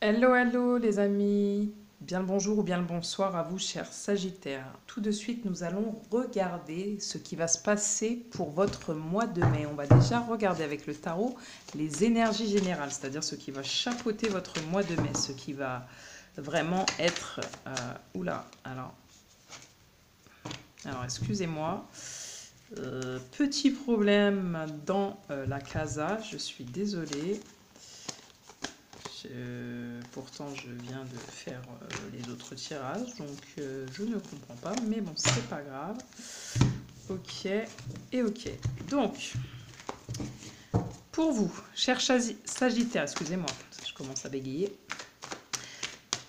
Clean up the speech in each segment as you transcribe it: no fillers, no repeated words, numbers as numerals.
Hello, hello les amis, bien le bonjour ou bien le bonsoir à vous chers Sagittaires. Tout de suite nous allons regarder ce qui va se passer pour votre mois de mai. On va déjà regarder avec le tarot les énergies générales, c'est-à-dire ce qui va chapeauter votre mois de mai, ce qui va vraiment être... oula, alors excusez-moi, petit problème dans la casa, je suis désolée. Pourtant, je viens de faire les autres tirages, donc je ne comprends pas, mais bon, c'est pas grave. Ok, et ok. Donc, pour vous, cher Sagittaire, excusez-moi, je commence à bégayer.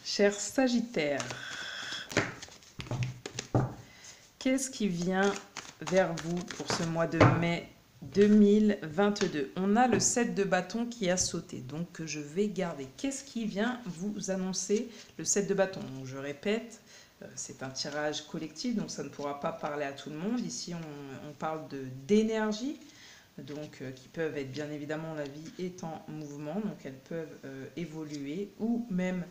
Cher Sagittaire, qu'est-ce qui vient vers vous pour ce mois de mai 2022? On a le 7 de bâton qui a sauté, donc je vais garder. Qu'est-ce qui vient vous annoncer le 7 de bâton? Donc, je répète, c'est un tirage collectif, donc ça ne pourra pas parler à tout le monde. Ici, on parle d'énergie, donc qui peuvent être, bien évidemment, la vie est en mouvement, donc elles peuvent évoluer ou même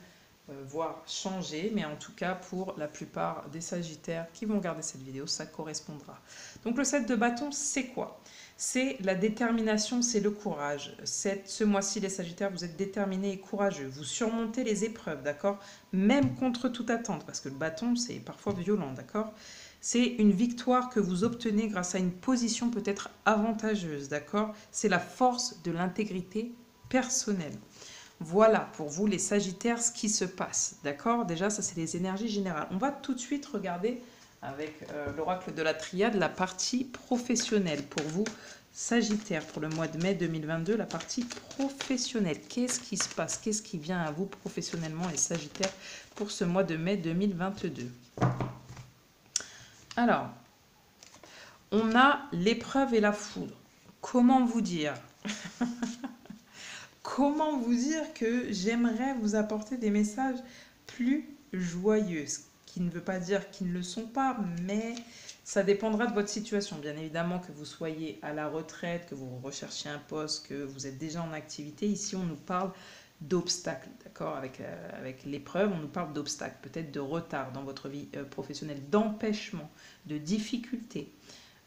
voire changer, mais en tout cas pour la plupart des Sagittaires qui vont regarder cette vidéo, ça correspondra. Donc le 7 de bâton, c'est quoi? C'est la détermination, c'est le courage. Ce mois-ci, les Sagittaires, vous êtes déterminés et courageux. Vous surmontez les épreuves, d'accord? Même contre toute attente, parce que le bâton, c'est parfois violent, d'accord? C'est une victoire que vous obtenez grâce à une position peut-être avantageuse, d'accord? C'est la force de l'intégrité personnelle. Voilà pour vous les Sagittaires ce qui se passe, d'accord? Déjà, ça c'est les énergies générales. On va tout de suite regarder avec l'oracle de la triade la partie professionnelle pour vous, Sagittaire, pour le mois de mai 2022, la partie professionnelle. Qu'est-ce qui se passe? Qu'est-ce qui vient à vous professionnellement les Sagittaires pour ce mois de mai 2022? Alors, on a l'épreuve et la foudre. Comment vous dire? Comment vous dire que j'aimerais vous apporter des messages plus joyeux, ce qui ne veut pas dire qu'ils ne le sont pas, mais ça dépendra de votre situation. Bien évidemment que vous soyez à la retraite, que vous recherchiez un poste, que vous êtes déjà en activité. Ici, on nous parle d'obstacles, d'accord? Avec l'épreuve, on nous parle d'obstacles, peut-être de retard dans votre vie professionnelle, d'empêchement, de difficultés,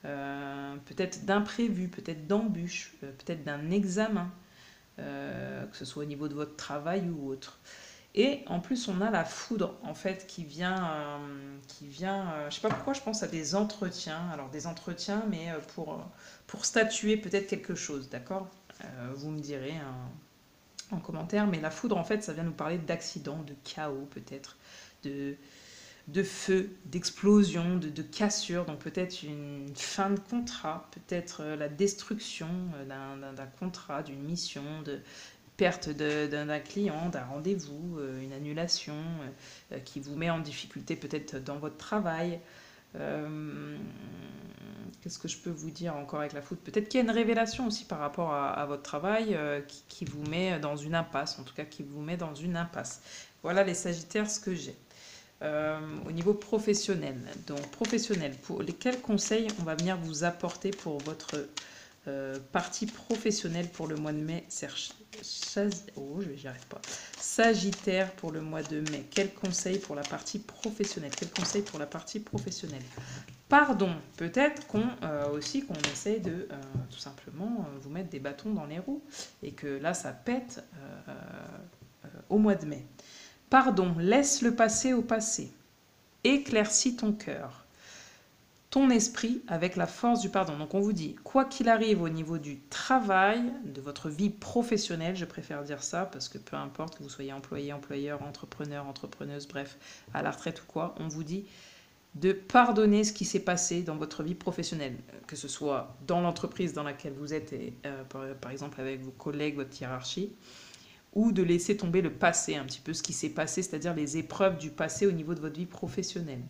peut-être d'imprévus, peut-être d'embûches, peut-être d'un examen. Que ce soit au niveau de votre travail ou autre. Et en plus, on a la foudre, en fait, qui vient, je sais pas pourquoi, je pense à des entretiens. Alors, des entretiens, mais pour statuer peut-être quelque chose, d'accord? Vous me direz en commentaire, mais la foudre, en fait, ça vient nous parler d'accident, de chaos, peut-être, de feu, d'explosion, de cassure, donc peut-être une fin de contrat, peut-être la destruction d'un contrat, d'une mission, de perte d'un client, d'un rendez-vous, une annulation qui vous met en difficulté peut-être dans votre travail. Qu'est-ce que je peux vous dire encore avec la foudre? Peut-être qu'il y a une révélation aussi par rapport à votre travail qui vous met dans une impasse, en tout cas qui vous met dans une impasse. Voilà les Sagittaires ce que j'ai. Au niveau professionnel. Donc professionnel, pour lesquels conseils on va venir vous apporter pour votre partie professionnelle pour le mois de mai? J'y arrive pas. Sagittaire pour le mois de mai. Quels conseils pour la partie professionnelle? Quels conseils pour la partie professionnelle? Pardon, peut-être qu'on essaye de tout simplement vous mettre des bâtons dans les roues et que là ça pète au mois de mai. Pardon, laisse le passé au passé. Éclaircis ton cœur, ton esprit avec la force du pardon. Donc on vous dit, quoi qu'il arrive au niveau du travail, de votre vie professionnelle, je préfère dire ça, parce que peu importe que vous soyez employé, employeur, entrepreneur, entrepreneuse, bref, à la retraite ou quoi, on vous dit de pardonner ce qui s'est passé dans votre vie professionnelle, que ce soit dans l'entreprise dans laquelle vous êtes, et, par exemple avec vos collègues, votre hiérarchie, ou de laisser tomber le passé, un petit peu ce qui s'est passé, c'est-à-dire les épreuves du passé au niveau de votre vie professionnelle.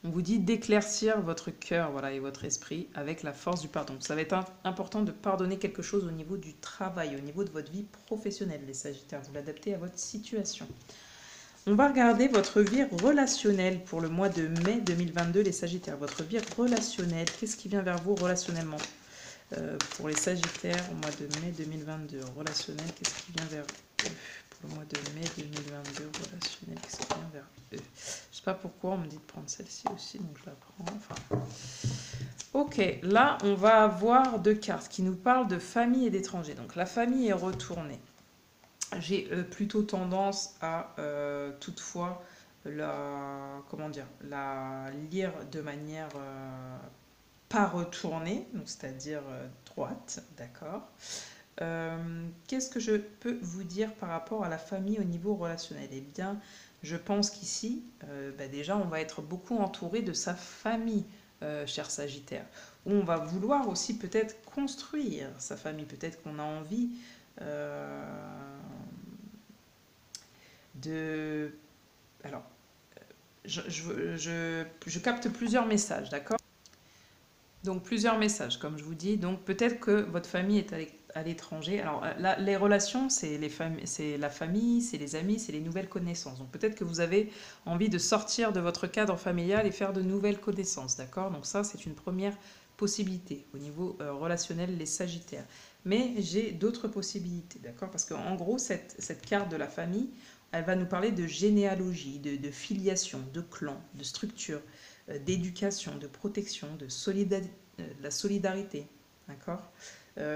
On vous dit d'éclaircir votre cœur, voilà, et votre esprit avec la force du pardon. Ça va être important de pardonner quelque chose au niveau du travail, au niveau de votre vie professionnelle, les Sagittaires. Vous l'adaptez à votre situation. On va regarder votre vie relationnelle pour le mois de mai 2022, les Sagittaires. Votre vie relationnelle, qu'est-ce qui vient vers vous relationnellement? Pour les Sagittaires au mois de mai 2022, relationnel, qu'est-ce qui vient vers eux pour le mois de 2022 relationnel qui se vient vers eux. Je sais pas pourquoi on me dit de prendre celle-ci aussi, donc je la prends. Enfin, ok, là on va avoir deux cartes qui nous parlent de famille et d'étrangers. Donc la famille est retournée. J'ai plutôt tendance à toutefois comment dire, la lire de manière pas retournée, donc c'est-à-dire droite, d'accord. Qu'est-ce que je peux vous dire par rapport à la famille au niveau relationnel? Eh bien, je pense qu'ici, déjà, on va être beaucoup entouré de sa famille, cher Sagittaire. Où on va vouloir aussi peut-être construire sa famille. Peut-être qu'on a envie de... Alors, je capte plusieurs messages, d'accord? Donc plusieurs messages, comme je vous dis. Donc peut-être que votre famille est à l'étranger. Alors là, les relations, c'est la famille, c'est les amis, c'est les nouvelles connaissances. Donc peut-être que vous avez envie de sortir de votre cadre familial et faire de nouvelles connaissances, d'accord? Donc ça, c'est une première possibilité au niveau relationnel, les Sagittaires. Mais j'ai d'autres possibilités, d'accord? Parce qu'en gros, cette carte de la famille, elle va nous parler de généalogie, de filiation, de clan, de structure, d'éducation, de protection, de la solidarité. D'accord.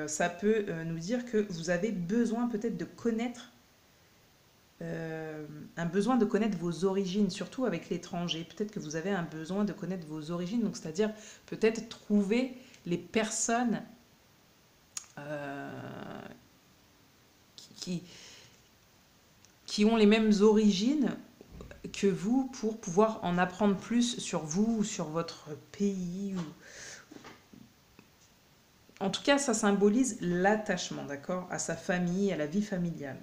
Ça peut nous dire que vous avez besoin peut-être de connaître, un besoin de connaître vos origines, surtout avec l'étranger. Peut-être que vous avez un besoin de connaître vos origines, donc c'est-à-dire peut-être trouver les personnes qui, qui ont les mêmes origines que vous pour pouvoir en apprendre plus sur vous ou sur votre pays. En tout cas, ça symbolise l'attachement, d'accord, à sa famille, à la vie familiale.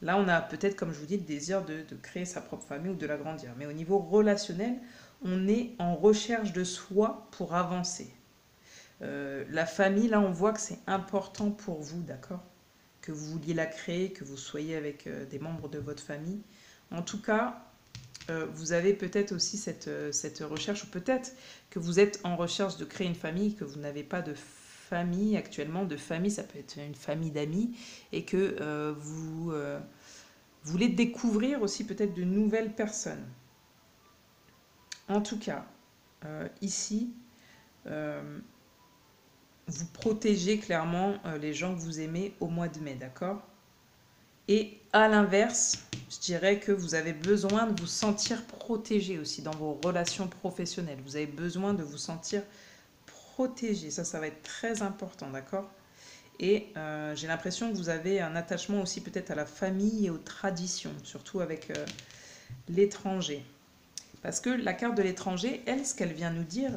Là, on a peut-être, comme je vous dis, le désir de créer sa propre famille ou de l'agrandir. Mais au niveau relationnel, on est en recherche de soi pour avancer. La famille, là, on voit que c'est important pour vous, d'accord? Que vous vouliez la créer, que vous soyez avec des membres de votre famille. En tout cas, vous avez peut-être aussi cette recherche, ou peut-être que vous êtes en recherche de créer une famille, que vous n'avez pas de famille actuellement. De famille, ça peut être une famille d'amis, et que vous voulez découvrir aussi peut-être de nouvelles personnes. En tout cas, ici, vous protégez clairement les gens que vous aimez au mois de mai, d'accord? Et à l'inverse, je dirais que vous avez besoin de vous sentir protégé aussi dans vos relations professionnelles. Vous avez besoin de vous sentir protégé. Ça va être très important, d'accord? Et j'ai l'impression que vous avez un attachement aussi peut-être à la famille et aux traditions, surtout avec l'étranger. Parce que la carte de l'étranger, elle, ce qu'elle vient nous dire,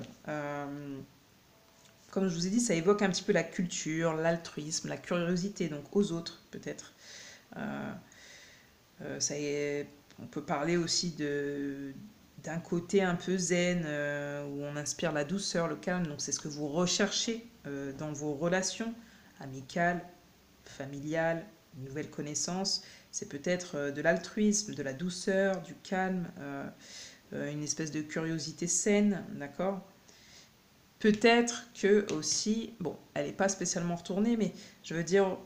comme je vous ai dit, ça évoque un petit peu la culture, l'altruisme, la curiosité, donc aux autres peut-être. On peut parler aussi d'un côté un peu zen, où on inspire la douceur, le calme. Donc c'est ce que vous recherchez dans vos relations amicales, familiales, nouvelles connaissances. C'est peut-être de l'altruisme, de la douceur, du calme, une espèce de curiosité saine, d'accord? Peut-être que aussi, bon, elle n'est pas spécialement retournée, mais je veux dire,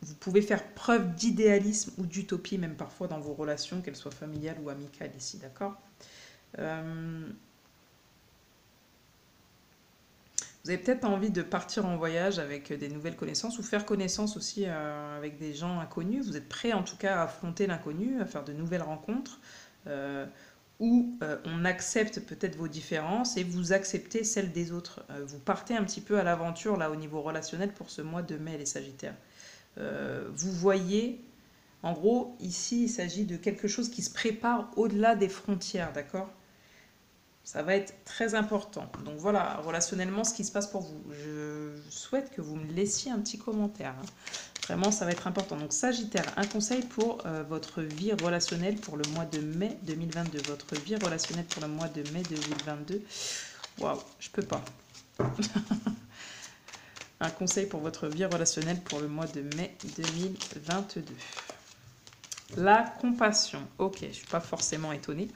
vous pouvez faire preuve d'idéalisme ou d'utopie, même parfois dans vos relations, qu'elles soient familiales ou amicales ici, d'accord? Vous avez peut-être envie de partir en voyage avec des nouvelles connaissances ou faire connaissance aussi avec des gens inconnus. Vous êtes prêt en tout cas à affronter l'inconnu, à faire de nouvelles rencontres, où on accepte peut-être vos différences et vous acceptez celles des autres. Vous partez un petit peu à l'aventure là au niveau relationnel pour ce mois de mai, les Sagittaires. Vous voyez, en gros, ici, il s'agit de quelque chose qui se prépare au-delà des frontières, d'accord? Ça va être très important. Donc voilà, relationnellement, ce qui se passe pour vous. Je souhaite que vous me laissiez un petit commentaire, hein. Vraiment, ça va être important. Donc Sagittaire, un conseil pour votre vie relationnelle pour le mois de mai 2022. Votre vie relationnelle pour le mois de mai 2022. Waouh, je peux pas. Un conseil pour votre vie relationnelle pour le mois de mai 2022. La compassion. Ok, je ne suis pas forcément étonnée.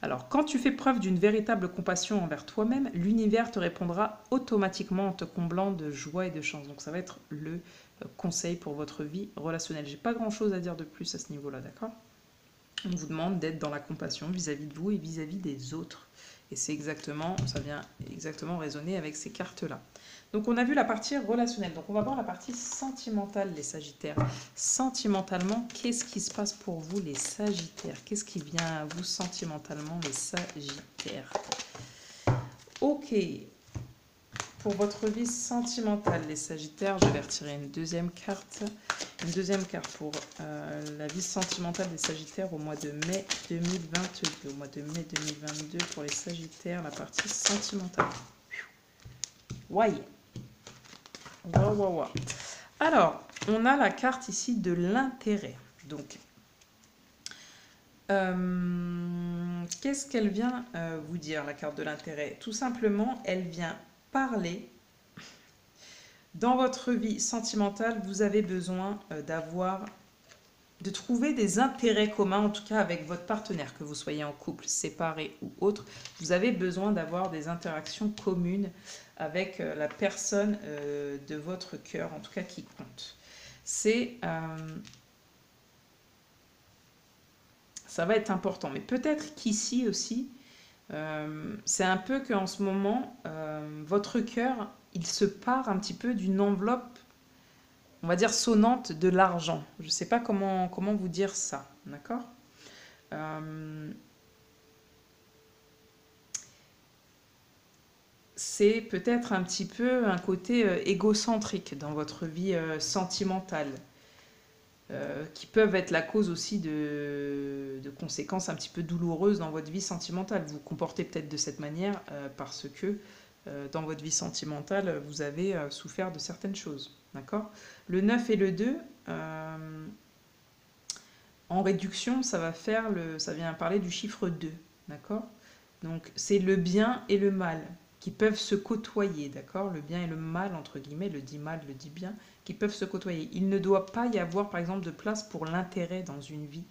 Alors, quand tu fais preuve d'une véritable compassion envers toi-même, l'univers te répondra automatiquement en te comblant de joie et de chance. Donc, ça va être le conseil pour votre vie relationnelle. J'ai pas grand-chose à dire de plus à ce niveau-là, d'accord? On vous demande d'être dans la compassion vis-à-vis de vous et vis-à-vis des autres. Et c'est exactement, ça vient exactement résonner avec ces cartes-là. Donc on a vu la partie relationnelle. Donc on va voir la partie sentimentale, les Sagittaires. Sentimentalement, qu'est-ce qui se passe pour vous, les Sagittaires? Qu'est-ce qui vient à vous sentimentalement, les Sagittaires? Ok. Pour votre vie sentimentale, les Sagittaires, je vais retirer une deuxième carte. Une deuxième carte pour la vie sentimentale des Sagittaires au mois de mai 2022. Au mois de mai 2022 pour les Sagittaires, la partie sentimentale. Ouais. Wow. Alors, on a la carte ici de l'intérêt. Donc, qu'est-ce qu'elle vient vous dire, la carte de l'intérêt? Tout simplement, elle vient parler. Dans votre vie sentimentale, vous avez besoin de trouver des intérêts communs, en tout cas avec votre partenaire, que vous soyez en couple, séparé ou autre. Vous avez besoin d'avoir des interactions communes avec la personne de votre cœur, en tout cas qui compte. Ça va être important, mais peut-être qu'ici aussi, c'est un peu qu'en ce moment, votre cœur, il se part un petit peu d'une enveloppe, on va dire sonnante, de l'argent. Je ne sais pas comment vous dire ça, d'accord? C'est peut-être un petit peu un côté égocentrique dans votre vie sentimentale, qui peuvent être la cause aussi de conséquences un petit peu douloureuses dans votre vie sentimentale. Vous vous comportez peut-être de cette manière parce que dans votre vie sentimentale, vous avez souffert de certaines choses. D'accord? Le 9 et le 2, en réduction, ça vient parler du chiffre 2. D'accord? Donc, c'est le bien et le mal qui peuvent se côtoyer. D'accord? Le bien et le mal, entre guillemets, le dit mal, le dit bien, qui peuvent se côtoyer. Il ne doit pas y avoir, par exemple, de place pour l'intérêt dans une vie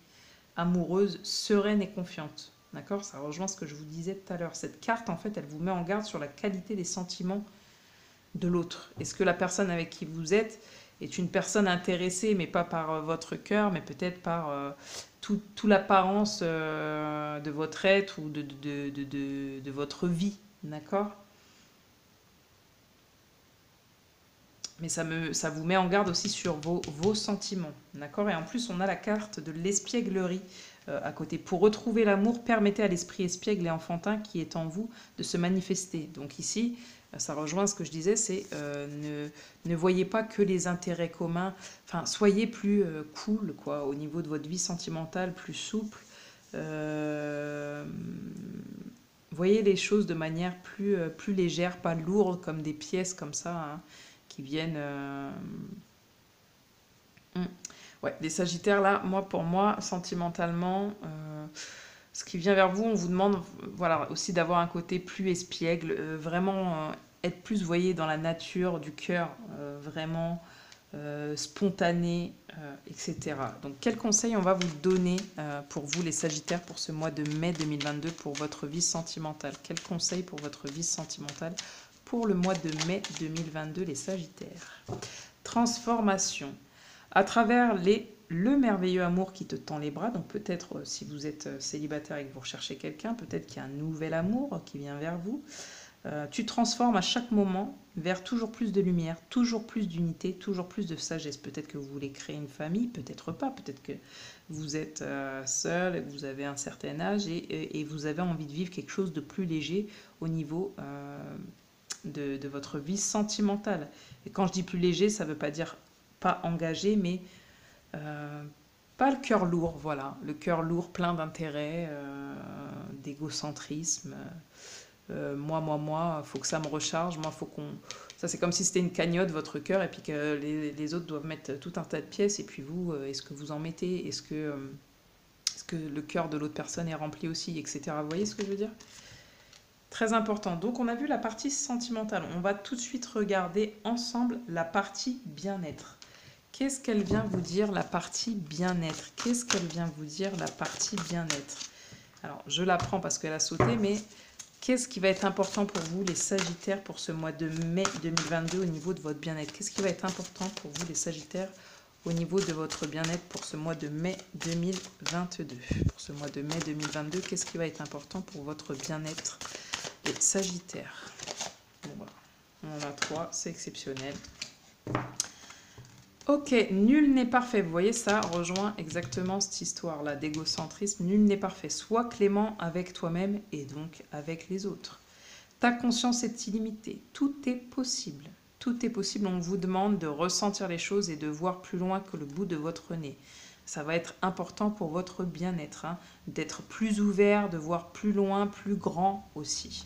amoureuse, sereine et confiante. D'accord? Ça rejoint ce que je vous disais tout à l'heure. Cette carte, en fait, elle vous met en garde sur la qualité des sentiments de l'autre. Est-ce que la personne avec qui vous êtes est une personne intéressée, mais pas par votre cœur, mais peut-être par toute l'apparence de votre être ou de votre vie. D'accord? Mais ça vous met en garde aussi sur vos sentiments. D'accord? Et en plus, on a la carte de l'espièglerie à côté. Pour retrouver l'amour, permettez à l'esprit espiègle et enfantin qui est en vous de se manifester. Donc ici, ça rejoint ce que je disais, c'est ne voyez pas que les intérêts communs. Enfin, soyez plus cool, quoi, au niveau de votre vie sentimentale, plus souple. Voyez les choses de manière plus légère, pas lourde, comme des pièces comme ça, hein, qui viennent... Ouais, les Sagittaires, là, pour moi, sentimentalement, ce qui vient vers vous, on vous demande voilà, aussi d'avoir un côté plus espiègle, vraiment être plus, vous voyez, dans la nature du cœur, vraiment spontané, etc. Donc, quel conseil on va vous donner pour vous, les Sagittaires, pour ce mois de mai 2022, pour votre vie sentimentale? Quel conseil pour votre vie sentimentale pour le mois de mai 2022, les Sagittaires? Transformation. À travers le merveilleux amour qui te tend les bras, donc peut-être si vous êtes célibataire et que vous recherchez quelqu'un, peut-être qu'il y a un nouvel amour qui vient vers vous. Tu transformes à chaque moment vers toujours plus de lumière, toujours plus d'unité, toujours plus de sagesse. Peut-être que vous voulez créer une famille, peut-être pas, peut-être que vous êtes seul, que vous avez un certain âge et vous avez envie de vivre quelque chose de plus léger au niveau de votre vie sentimentale. Et quand je dis plus léger, ça ne veut pas dire pas engagé, mais pas le cœur lourd, voilà. Le cœur lourd, plein d'intérêts, d'égocentrisme. Moi, faut que ça me recharge. Moi, faut qu'on... Ça, c'est comme si c'était une cagnotte, votre cœur, et puis que les autres doivent mettre tout un tas de pièces, et puis vous, est-ce que vous en mettez? Est-ce que le cœur de l'autre personne est rempli aussi, etc. Vous voyez ce que je veux dire? Très important. Donc, on a vu la partie sentimentale. On va tout de suite regarder ensemble la partie bien-être. Qu'est-ce qu'elle vient vous dire, la partie bien-être? Qu'est-ce qu'elle vient vous dire, la partie bien-être? Alors, je la prends parce qu'elle a sauté, mais qu'est-ce qui va être important pour vous, les Sagittaires, pour ce mois de mai 2022 au niveau de votre bien-être? Qu'est-ce qui va être important pour vous, les Sagittaires, au niveau de votre bien-être pour ce mois de mai 2022. Pour ce mois de mai 2022, qu'est-ce qui va être important pour votre bien-être, les Sagittaires? Bon, voilà. On en a 3, c'est exceptionnel. Ok, nul n'est parfait. Vous voyez, ça rejoint exactement cette histoire-là d'égocentrisme. Nul n'est parfait. Sois clément avec toi-même et donc avec les autres. Ta conscience est illimitée. Tout est possible. Tout est possible. On vous demande de ressentir les choses et de voir plus loin que le bout de votre nez. Ça va être important pour votre bien-être, hein, d'être plus ouvert, de voir plus loin, plus grand aussi.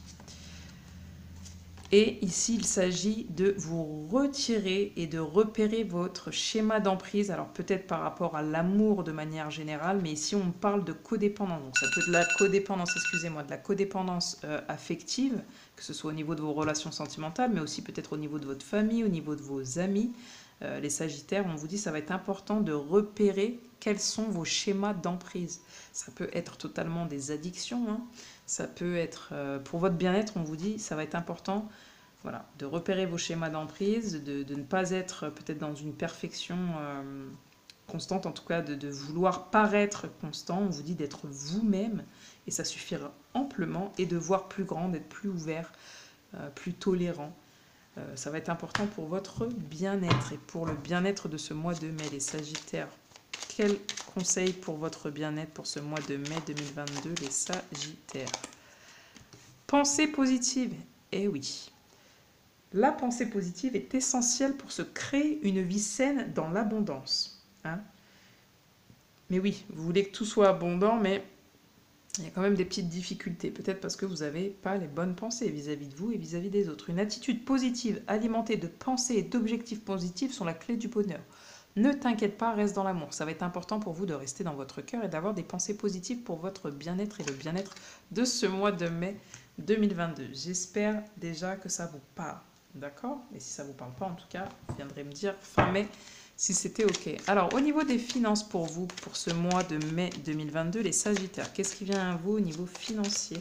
Et ici, il s'agit de vous retirer et de repérer votre schéma d'emprise. Alors peut-être par rapport à l'amour de manière générale, mais ici on parle de codépendance. Donc ça peut être de la codépendance, excusez-moi, de la codépendance affective, que ce soit au niveau de vos relations sentimentales, mais aussi peut-être au niveau de votre famille, au niveau de vos amis. Les Sagittaires, on vous dit ça va être important de repérer quels sont vos schémas d'emprise. Ça peut être totalement des addictions, hein. Ça peut être, pour votre bien-être, on vous dit, ça va être important, voilà, de repérer vos schémas d'emprise, de ne pas être peut-être dans une perfection constante, en tout cas de vouloir paraître constant. On vous dit d'être vous-même, et ça suffira amplement, et de voir plus grand, d'être plus ouvert, plus tolérant. Ça va être important pour votre bien-être et pour le bien-être de ce mois de mai, les Sagittaires. Quel conseil pour votre bien-être pour ce mois de mai 2022, les Sagittaires? Pensée positive. Eh oui. La pensée positive est essentielle pour se créer une vie saine dans l'abondance. Hein? Mais oui, vous voulez que tout soit abondant, mais il y a quand même des petites difficultés. Peut-être parce que vous n'avez pas les bonnes pensées vis-à-vis de vous et vis-à-vis des autres. Une attitude positive alimentée de pensées et d'objectifs positifs sont la clé du bonheur. Ne t'inquiète pas, reste dans l'amour. Ça va être important pour vous de rester dans votre cœur et d'avoir des pensées positives pour votre bien-être et le bien-être de ce mois de mai 2022. J'espère déjà que ça vous parle. D'accord? Et si ça ne vous parle pas, en tout cas, vous viendrez me dire fin mai si c'était OK. Alors, au niveau des finances pour vous, pour ce mois de mai 2022, les Sagittaires, qu'est-ce qui vient à vous au niveau financier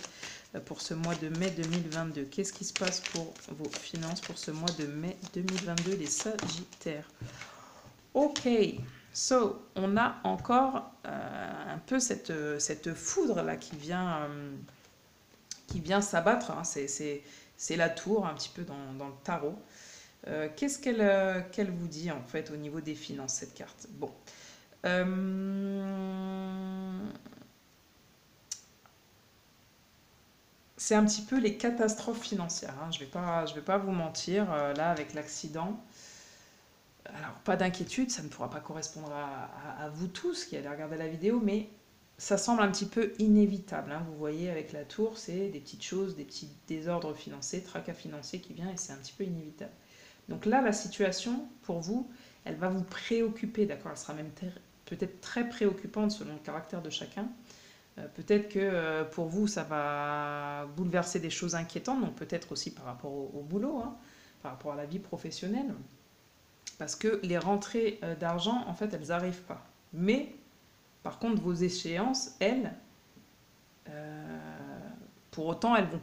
pour ce mois de mai 2022? Qu'est-ce qui se passe pour vos finances pour ce mois de mai 2022, les Sagittaires? Ok, so, on a encore un peu cette foudre-là qui vient s'abattre, hein. C'est la tour, un petit peu dans le tarot. Qu'est-ce qu'elle vous dit, en fait, au niveau des finances, cette carte? Bon. C'est un petit peu les catastrophes financières, hein. Je vais pas vous mentir, là, avec l'accident. Alors, pas d'inquiétude, ça ne pourra pas correspondre à vous tous qui allez regarder la vidéo, mais ça semble un petit peu inévitable, hein. Vous voyez, avec la tour, c'est des petites choses, des petits désordres financiers, tracas financiers qui viennent, et c'est un petit peu inévitable. Donc là, la situation, pour vous, elle va vous préoccuper, d'accord? Elle sera même peut-être très préoccupante selon le caractère de chacun. Peut-être que pour vous, ça va bouleverser des choses inquiétantes, donc peut-être aussi par rapport au boulot, hein, par rapport à la vie professionnelle. Parce que les rentrées d'argent, en fait, elles n'arrivent pas. Mais, par contre, vos échéances, elles, pour autant, elles vont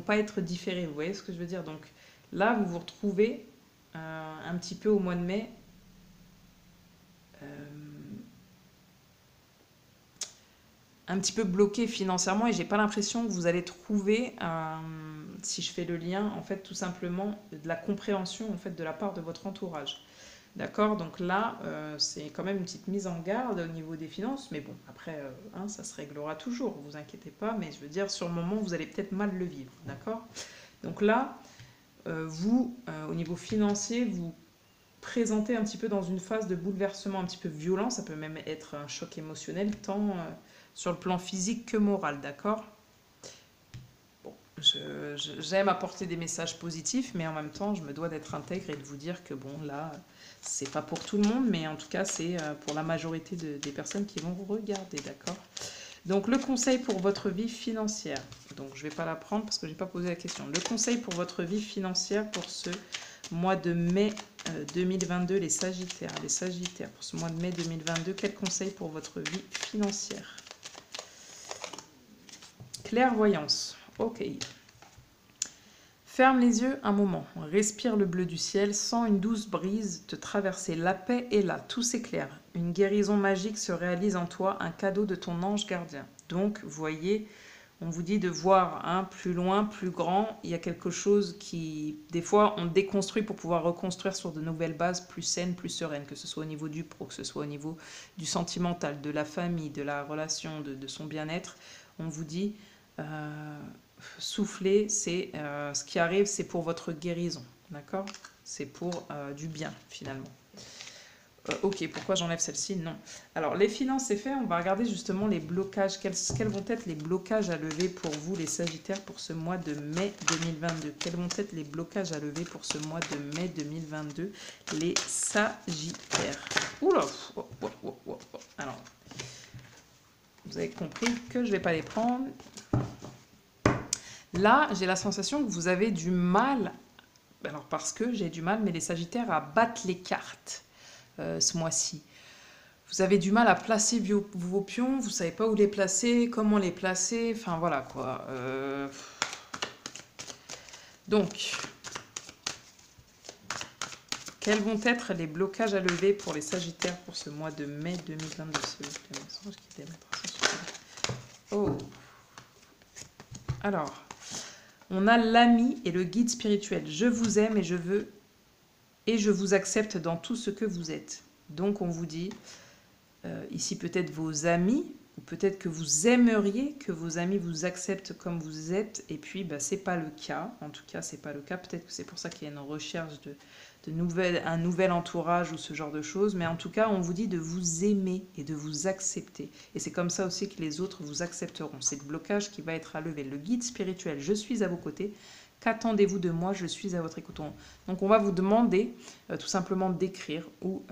pas être différées. Vous voyez ce que je veux dire? Donc là, vous vous retrouvez un petit peu au mois de mai un petit peu bloqué financièrement et j'ai pas l'impression que vous allez trouver, si je fais le lien, en fait, tout simplement de la compréhension en fait de la part de votre entourage. D'accord? Donc là, c'est quand même une petite mise en garde au niveau des finances, mais bon, après, hein, ça se réglera toujours, vous inquiétez pas, mais je veux dire, sur le moment, vous allez peut-être mal le vivre, d'accord? Donc là, vous, au niveau financier, vous présentez un petit peu dans une phase de bouleversement un petit peu violent, ça peut même être un choc émotionnel, tant sur le plan physique que moral, d'accord? Bon, j'aime apporter des messages positifs, mais en même temps, je me dois d'être intègre et de vous dire que bon, là, c'est pas pour tout le monde, mais en tout cas, c'est pour la majorité des personnes qui vont regarder, d'accord? Donc, le conseil pour votre vie financière. Donc, je vais pas la prendre parce que j'ai pas posé la question. Le conseil pour votre vie financière pour ce mois de mai 2022, les Sagittaires. Les Sagittaires, pour ce mois de mai 2022, quel conseil pour votre vie financière? Clairvoyance, ok. Ferme les yeux un moment, respire le bleu du ciel, sens une douce brise te traverser. La paix est là, tout s'éclaire. Une guérison magique se réalise en toi, un cadeau de ton ange gardien. Donc, vous voyez, on vous dit de voir plus loin, plus grand. Il y a quelque chose qui, des fois, on déconstruit pour pouvoir reconstruire sur de nouvelles bases plus saines, plus sereines, que ce soit au niveau du pro, que ce soit au niveau du sentimental, de la famille, de la relation, de son bien-être. On vous dit... souffler, c'est ce qui arrive, c'est pour votre guérison, d'accord? C'est pour du bien, finalement. Ok, pourquoi j'enlève celle-ci? Non. Alors, les finances, c'est fait. On va regarder justement les blocages. Quels vont être les blocages à lever pour vous, les Sagittaires, pour ce mois de mai 2022? Quels vont être les blocages à lever pour ce mois de mai 2022, les Sagittaires? Oula! Alors, vous avez compris que je ne vais pas les prendre. Là, j'ai la sensation que vous avez du mal, alors parce que j'ai du mal, mais les Sagittaires, à battre les cartes ce mois-ci. Vous avez du mal à placer vos pions, vous ne savez pas où les placer, comment les placer, enfin voilà quoi. Donc, quels vont être les blocages à lever pour les Sagittaires pour ce mois de mai 2022? Oh. Alors... on a l'ami et le guide spirituel. Je vous aime et je vous accepte dans tout ce que vous êtes. Donc on vous dit, ici peut-être vos amis, ou peut-être que vous aimeriez que vos amis vous acceptent comme vous êtes, et puis c'est pas le cas. En tout cas, c'est pas le cas. Peut-être que c'est pour ça qu'il y a une recherche un nouvel entourage ou ce genre de choses. Mais en tout cas, on vous dit de vous aimer et de vous accepter. Et c'est comme ça aussi que les autres vous accepteront. C'est le blocage qui va être à lever. Le guide spirituel, je suis à vos côtés. Qu'attendez-vous de moi? Je suis à votre écoute. Donc on va vous demander tout simplement d'écrire ou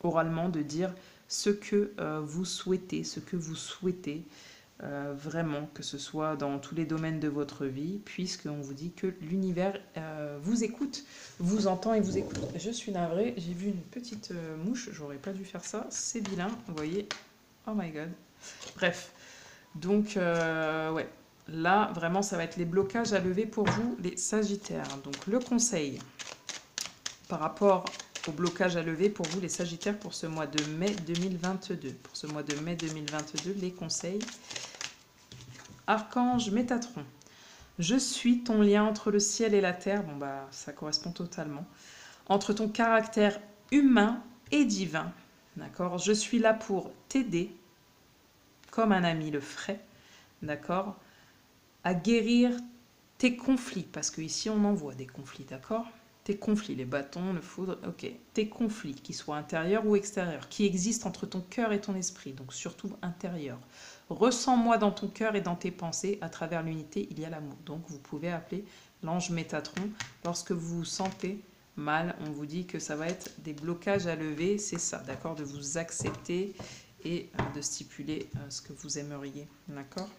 oralement de dire ce que vous souhaitez, vraiment, que ce soit dans tous les domaines de votre vie, puisqu'on vous dit que l'univers vous écoute, vous entend et vous écoute. Je suis navrée, j'ai vu une petite mouche, j'aurais pas dû faire ça, c'est vilain, vous voyez, oh my god. Bref, donc ouais, là vraiment ça va être les blocages à lever pour vous les Sagittaires. Donc le conseil par rapport au blocage à lever pour vous les Sagittaires pour ce mois de mai 2022. Pour ce mois de mai 2022, les conseils. Archange Métatron. Je suis ton lien entre le ciel et la terre. Bon ça correspond totalement. Entre ton caractère humain et divin. D'accord? Je suis là pour t'aider, comme un ami le ferait. D'accord? À guérir tes conflits. Parce qu'ici, on en voit des conflits. D'accord? Tes conflits, les bâtons, le foudre, ok. Tes conflits, qu'ils soient intérieurs ou extérieurs, qui existent entre ton cœur et ton esprit, donc surtout intérieur. Ressens-moi dans ton cœur et dans tes pensées, à travers l'unité, il y a l'amour. Donc vous pouvez appeler l'ange Métatron. Lorsque vous vous sentez mal, on vous dit que ça va être des blocages à lever, c'est ça, d'accord? De vous accepter et de stipuler ce que vous aimeriez, d'accord?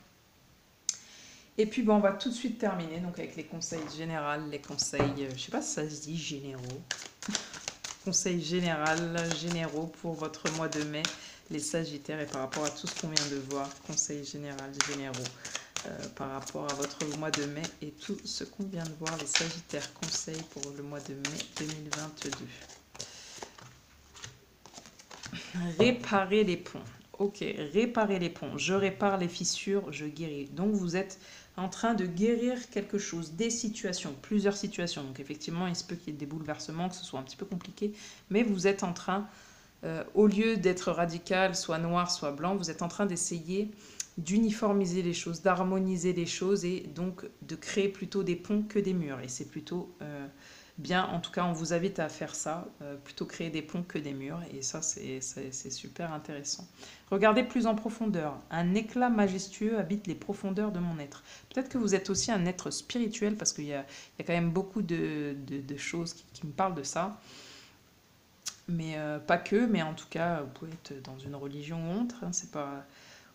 Et puis on va tout de suite terminer donc avec les conseils généraux, les conseils, je ne sais pas si ça se dit généraux, conseils généraux pour votre mois de mai, les Sagittaires, et par rapport à tout ce qu'on vient de voir, conseils généraux par rapport à votre mois de mai et tout ce qu'on vient de voir, les Sagittaires, conseils pour le mois de mai 2022. Réparer les ponts. Ok, réparer les ponts. Je répare les fissures, je guéris. Donc vous êtes en train de guérir quelque chose, des situations, plusieurs situations. Donc effectivement, il se peut qu'il y ait des bouleversements, que ce soit un petit peu compliqué, mais vous êtes en train, au lieu d'être radical, soit noir, soit blanc, vous êtes en train d'essayer d'uniformiser les choses, d'harmoniser les choses et donc de créer plutôt des ponts que des murs. Et c'est plutôt bien, en tout cas on vous invite à faire ça, plutôt créer des ponts que des murs, et ça c'est super intéressant. Regardez plus en profondeur, un éclat majestueux habite les profondeurs de mon être. Peut-être que vous êtes aussi un être spirituel, parce qu'il y a quand même beaucoup de choses qui me parlent de ça, mais pas que, mais en tout cas vous pouvez être dans une religion ou autre, hein, c'est pas...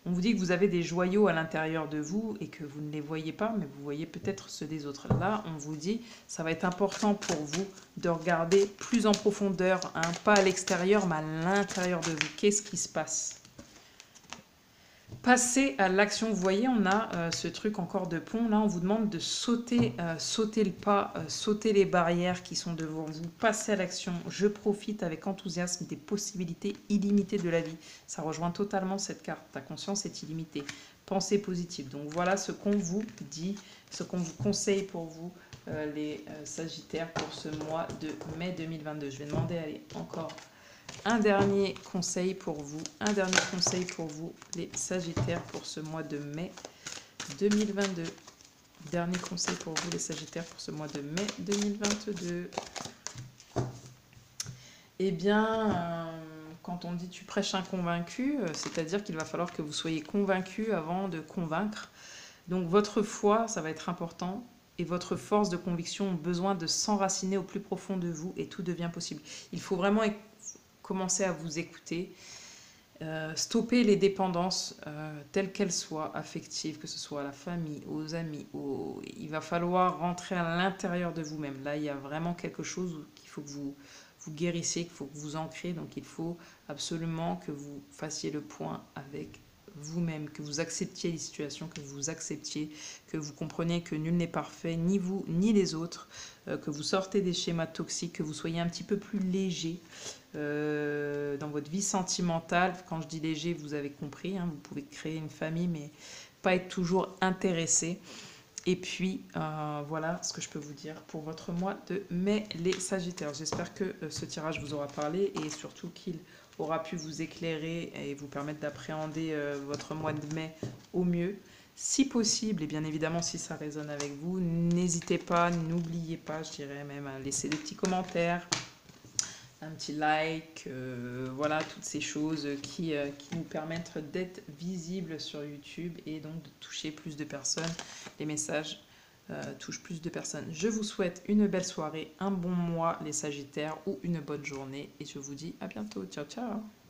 On vous dit que vous avez des joyaux à l'intérieur de vous et que vous ne les voyez pas, mais vous voyez peut-être ceux des autres. Là, on vous dit, ça va être important pour vous de regarder plus en profondeur, pas à l'extérieur, mais à l'intérieur de vous. Qu'est-ce qui se passe? passer à l'action. Vous voyez, on a ce truc encore de pont. Là, on vous demande de sauter, sauter le pas, sauter les barrières qui sont devant vous. Passer à l'action. Je profite avec enthousiasme des possibilités illimitées de la vie. Ça rejoint totalement cette carte. Ta conscience est illimitée. Pensée positive. Donc voilà ce qu'on vous dit, ce qu'on vous conseille pour vous, les Sagittaires, pour ce mois de mai 2022. Je vais demander, allez, encore un dernier conseil pour vous, les Sagittaires, pour ce mois de mai 2022. Dernier conseil pour vous, les Sagittaires, pour ce mois de mai 2022. Eh bien, quand on dit tu prêches un convaincu, c'est-à-dire qu'il va falloir que vous soyez convaincu avant de convaincre. Donc votre foi, ça va être important. Et votre force de conviction ont besoin de s'enraciner au plus profond de vous et tout devient possible. Il faut vraiment commencer à vous écouter, stopper les dépendances telles qu'elles soient, affectives, que ce soit à la famille, aux amis. Il va falloir rentrer à l'intérieur de vous-même. Là, il y a vraiment quelque chose qu'il faut que vous guérissiez, qu'il faut que vous ancrez. Donc il faut absolument que vous fassiez le point avec vous-même, que vous acceptiez les situations, que vous acceptiez, que vous compreniez que nul n'est parfait, ni vous, ni les autres, que vous sortez des schémas toxiques, que vous soyez un petit peu plus léger dans votre vie sentimentale. Quand je dis léger, vous avez compris, hein, vous pouvez créer une famille, mais pas être toujours intéressé. Et puis, voilà ce que je peux vous dire pour votre mois de mai, les Sagittaires. J'espère que ce tirage vous aura parlé et surtout qu'il aura pu vous éclairer et vous permettre d'appréhender votre mois de mai au mieux. Si possible, et bien évidemment si ça résonne avec vous, n'hésitez pas, n'oubliez pas, je dirais même à laisser des petits commentaires, un petit like, voilà, toutes ces choses qui nous permettent d'être visibles sur YouTube et donc de toucher plus de personnes. Les messages touchent plus de personnes. Je vous souhaite une belle soirée, un bon mois les Sagittaires ou une bonne journée et je vous dis à bientôt. Ciao, ciao!